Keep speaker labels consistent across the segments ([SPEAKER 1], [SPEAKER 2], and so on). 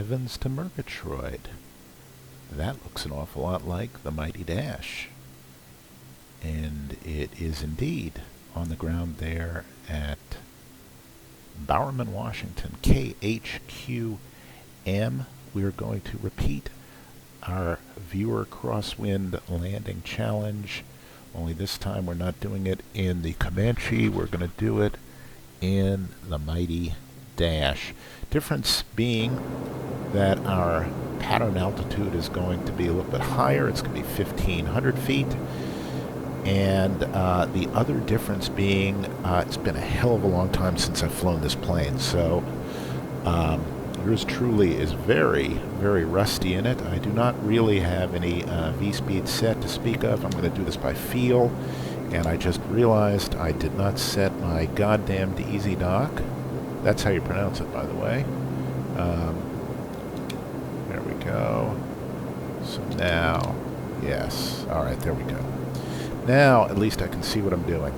[SPEAKER 1] heavens to Murgatroyd. That looks an awful lot like the Mighty Dash. And it is indeed on the ground there at Bowerman, Washington, KHQM. We are going to repeat our viewer crosswind landing challenge, only this time we're not doing it in the Comanche, we're going to do it in the Mighty Dash. Difference being that our pattern altitude is going to be a little bit higher. It's going to be 1,500 feet. And the other difference being it's been a hell of a long time since I've flown this plane. So yours truly is very, very rusty in it. I do not really have any V-speed set to speak of. I'm going to do this by feel. And I just realized I did not set my goddamned easy dock. That's how you pronounce it, by the way. There we go. So now, yes. All right, there we go. Now, at least I can see what I'm doing.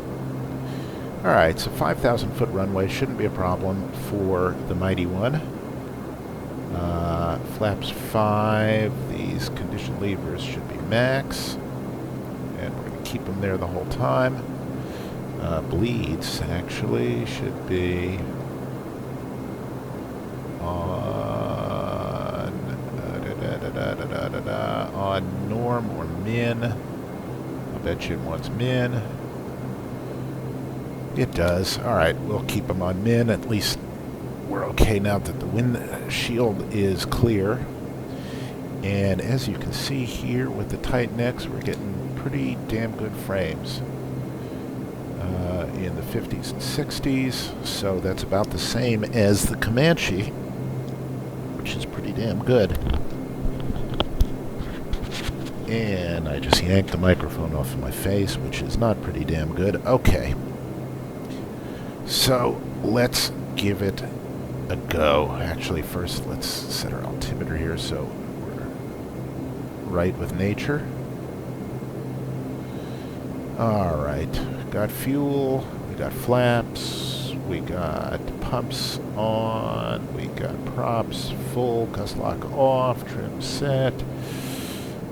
[SPEAKER 1] All right, so 5,000-foot runway shouldn't be a problem for the Mighty One. Flaps 5. These condition levers should be max. And we're going to keep them there the whole time. Bleeds, actually, should be on norm or min. I'll bet you it wants min. It does. Alright, we'll keep them on min. At least we're okay now that the wind shield is clear. And as you can see here with the tight necks, we're getting pretty damn good frames in the 50s and 60s. So that's about the same as the Comanche, which is pretty damn good. And I just yanked the microphone off of my face, which is not pretty damn good. Okay. So let's give it a go. Actually, first let's set our altimeter here so we're right with nature. Alright. Got fuel. We got flaps. We got pumps on. We got props full. Gust lock off. Trim set.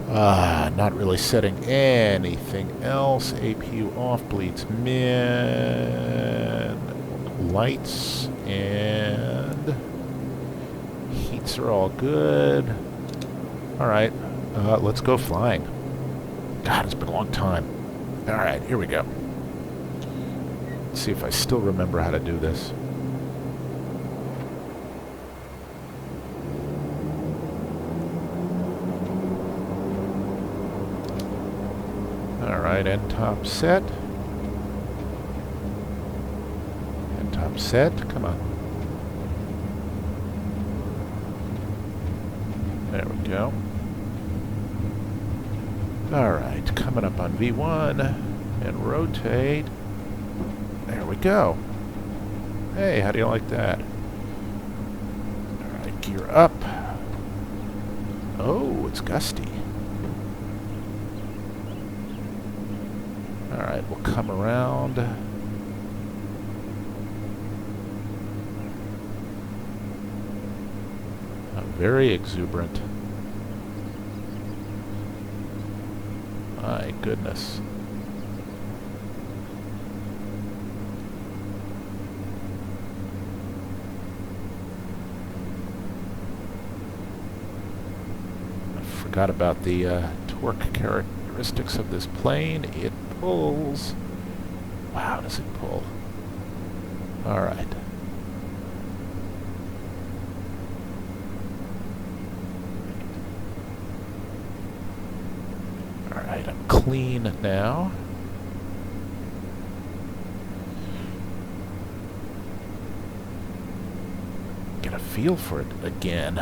[SPEAKER 1] Not really setting anything else. APU off, bleeds min. Lights and heats are all good. Alright, let's go flying. God, it's been a long time. Alright, here we go. Let's see if I still remember how to do this. Alright, end top set. End top set, come on. There we go. Alright, coming up on V1 and rotate. There we go. Hey, how do you like that? Alright, gear up. Oh, it's gusty. Alright, we'll come around. Very exuberant. My goodness. I forgot about the torque characteristics of this plane. It pulls. Wow, does it pull? Alright. Alright, I'm clean now. Get a feel for it again.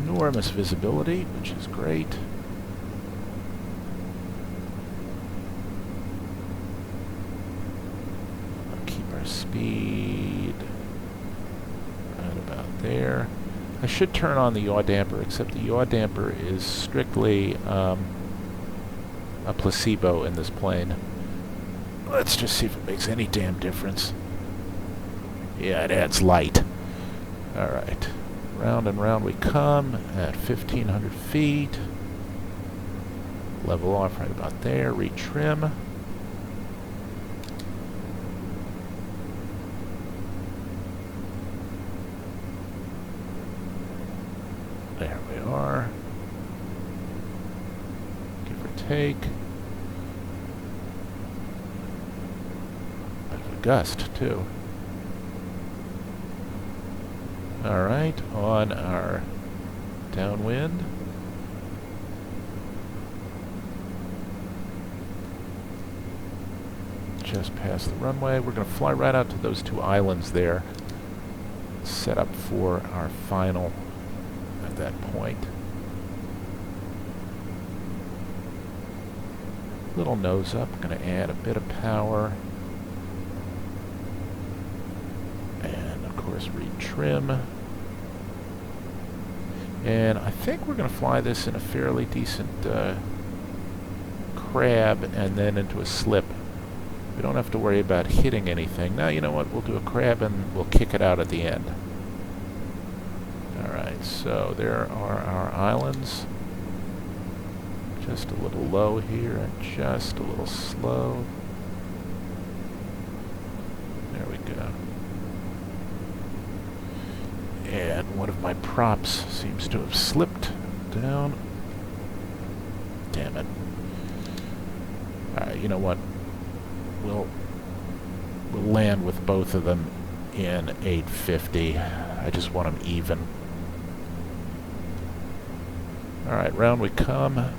[SPEAKER 1] Enormous visibility, which is great. Speed right about there. I should turn on the yaw damper, except the yaw damper is strictly a placebo in this plane. Let's just see if it makes any damn difference. Yeah, it adds light. Alright. Round and round we come at 1,500 feet. Level off right about there, retrim. There we are. Give or take. Bit of a gust, too. Alright, on our downwind. Just past the runway. We're going to fly right out to those two islands there. Set up for our final at that point. Little nose up. Going to add a bit of power. And of course retrim. And I think we're going to fly this in a fairly decent crab and then into a slip. We don't have to worry about hitting anything. Now, you know what? We'll do a crab and we'll kick it out at the end. Alright, so there are our islands. Just a little low here and just a little slow. There we go. And one of my props seems to have slipped down. Damn it. Alright, you know what? We'll land with both of them in 850. I just want them even. Alright, round we come.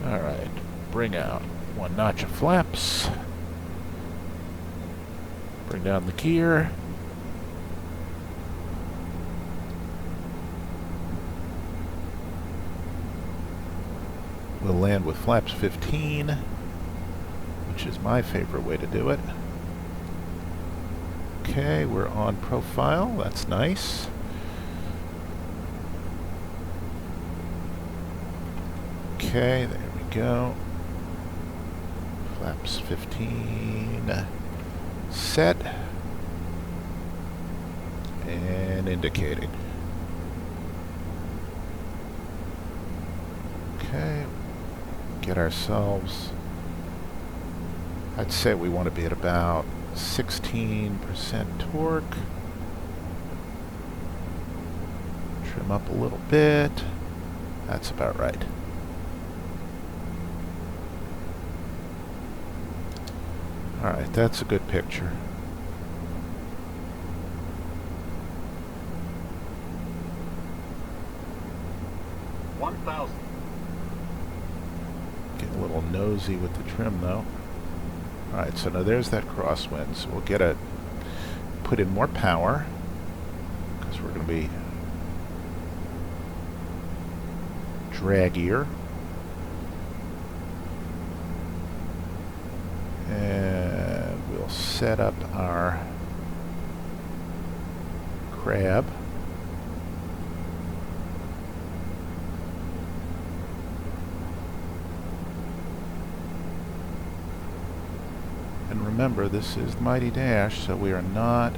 [SPEAKER 1] Alright, bring out one notch of flaps. Bring down the gear. We'll land with flaps 15, which is my favorite way to do it. Okay, we're on profile. That's nice. Okay, there we go. Flaps 15 set and indicating. Okay, get ourselves, I'd say we want to be at about 16% torque. Trim up a little bit. That's about right. Alright, that's a good picture. Get a little nosy with the trim though. Alright, so now there's that crosswind. So we'll put in more power because we're going to be draggier. And we'll set up our crab. And remember, this is the Mighty Dash, so we are not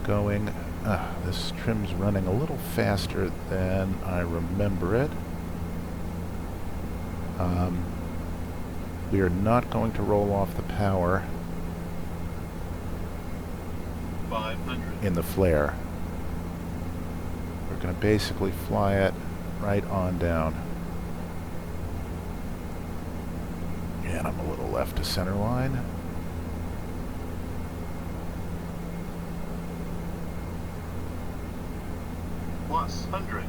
[SPEAKER 1] going... this trim's running a little faster than I remember it. We are not going to roll off the power 500 in the flare. We're going to basically fly it right on down. And I'm a little left to center line.
[SPEAKER 2] Plus 100.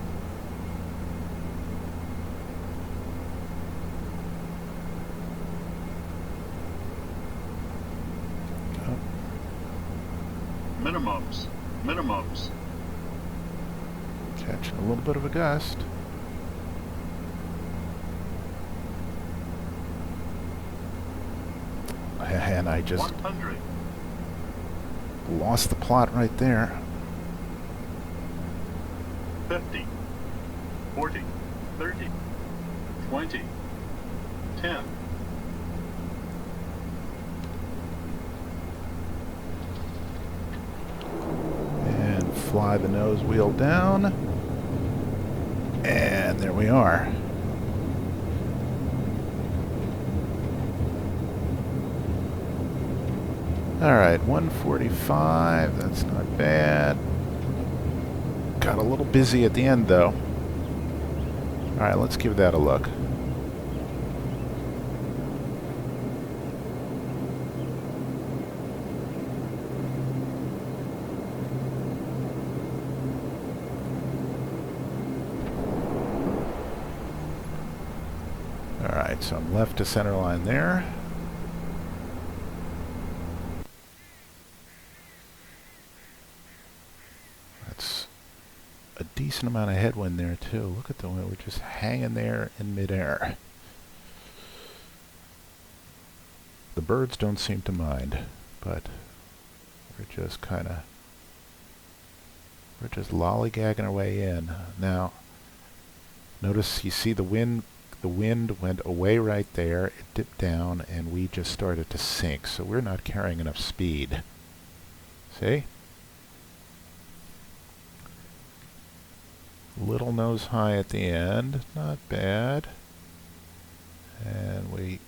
[SPEAKER 2] Minimums.
[SPEAKER 1] Catching a little bit of a gust. and I just
[SPEAKER 2] 100.
[SPEAKER 1] lost the plot right there.
[SPEAKER 2] 50. 40. 30. 20. 10.
[SPEAKER 1] And fly the nose wheel down. And there we are. Alright, 145, that's not bad. Got a little busy at the end though. Alright, let's give that a look. Alright, so I'm left to center line there. A decent amount of headwind there too. Look at the way we're just hanging there in midair. The birds don't seem to mind, but we're just lollygagging our way in. Now, notice you see the wind went away right there, it dipped down, and we just started to sink, so we're not carrying enough speed. See? Little nose high at the end, not bad. And we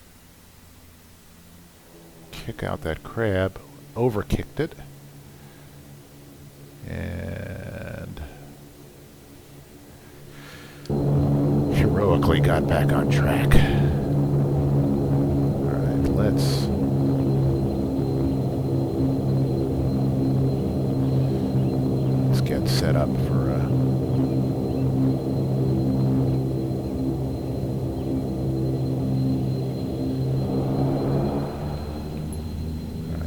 [SPEAKER 1] kick out that crab, overkicked it, and heroically got back on track. Alright, let's get set up for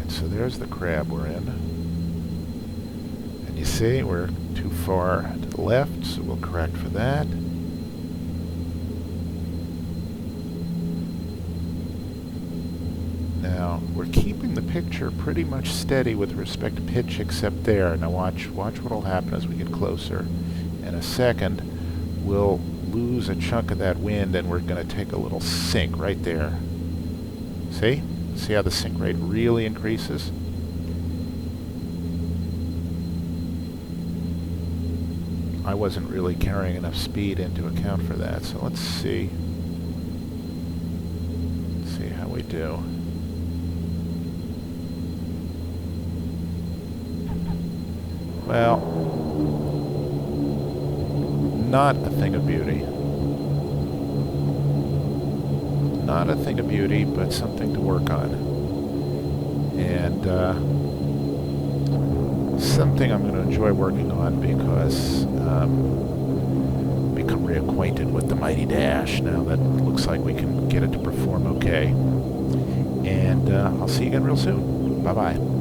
[SPEAKER 1] so there's the crab we're in. And you see, we're too far to the left, so we'll correct for that. Now, we're keeping the picture pretty much steady with respect to pitch except there. Now watch what'll happen as we get closer. In a second, we'll lose a chunk of that wind and we're going to take a little sink right there. See? See how the sink rate really increases? I wasn't really carrying enough speed into account for that, so let's see. Let's see how we do. Well, not a thing of beauty. Not a thing of beauty, but something to work on. And something I'm going to enjoy working on because become reacquainted with the mighty dash now that it looks like we can get it to perform okay. And I'll see you again real soon. Bye-bye.